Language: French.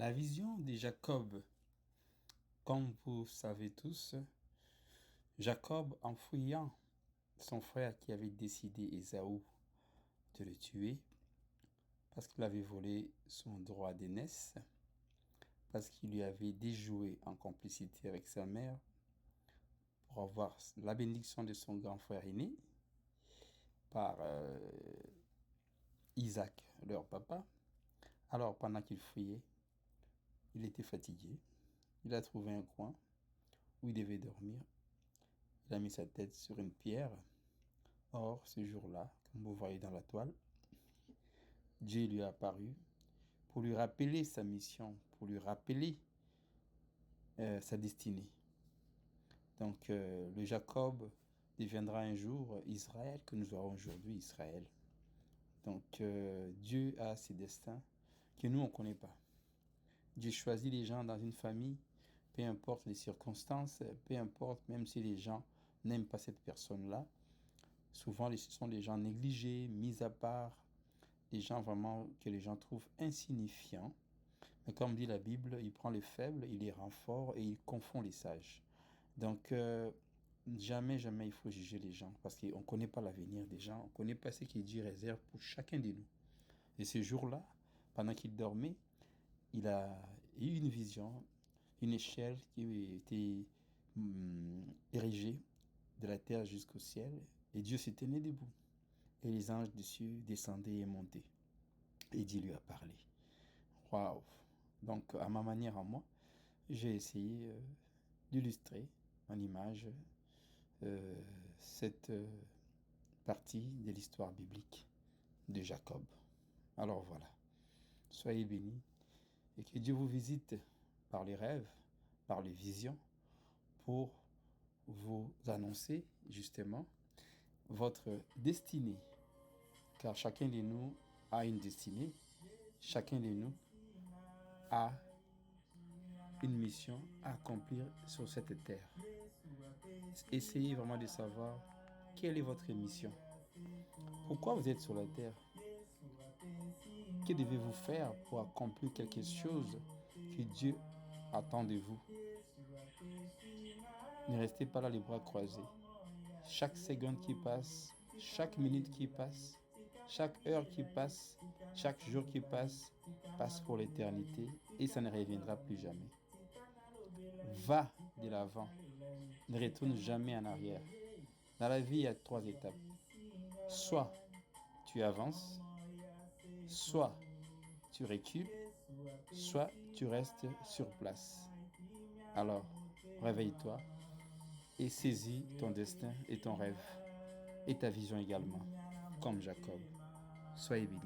La vision de Jacob, comme vous savez tous, Jacob, en fouillant son frère qui avait décidé, Ésaü, de le tuer, parce qu'il avait volé son droit d'aînesse, parce qu'il lui avait déjoué en complicité avec sa mère pour avoir la bénédiction de son grand frère aîné par Isaac, leur papa. Alors, pendant qu'il fouillait, il était fatigué. Il a trouvé un coin où il devait dormir. Il a mis sa tête sur une pierre. Or, ce jour-là, comme vous voyez dans la toile, Dieu lui est apparu pour lui rappeler sa mission, pour lui rappeler sa destinée. Donc, le Jacob deviendra un jour Israël, que nous aurons aujourd'hui Israël. Donc, Dieu a ses destins que nous, on ne connaît pas. Dieu choisit les gens dans une famille, peu importe les circonstances, peu importe même si les gens n'aiment pas cette personne-là. Souvent, ce sont des gens négligés, mis à part, des gens vraiment que les gens trouvent insignifiants. Mais comme dit la Bible, il prend les faibles, il les rend forts et il confond les sages. Donc, jamais il faut juger les gens parce qu'on ne connaît pas l'avenir des gens, on ne connaît pas ce que Dieu réserve pour chacun de nous. Et ce jour-là, pendant qu'il dormait, il a eu une vision, une échelle qui était érigée de la terre jusqu'au ciel et Dieu s'est tenu debout. Et les anges dessus descendaient et montaient. Et Dieu lui a parlé. Waouh! Donc, à ma manière, à moi, j'ai essayé d'illustrer en image cette partie de l'histoire biblique de Jacob. Alors voilà, soyez bénis et que Dieu vous visite par les rêves, par les visions, pour vous annoncer justement votre destinée. Car chacun de nous a une destinée, chacun de nous a une mission à accomplir sur cette terre. Essayez vraiment de savoir quelle est votre mission. Pourquoi vous êtes sur la terre? Que devez-vous faire pour accomplir quelque chose que Dieu attend de vous? Ne restez pas là les bras croisés. Chaque seconde qui passe, chaque minute qui passe, chaque heure qui passe, chaque jour qui passe, passe pour l'éternité et ça ne reviendra plus jamais. Va de l'avant. Ne retourne jamais en arrière. Dans la vie, il y a 3 étapes. Soit tu avances, soit tu recules, soit tu restes sur place. Alors, réveille-toi et saisis ton destin et ton rêve et ta vision également, comme Jacob. Soyez bénis.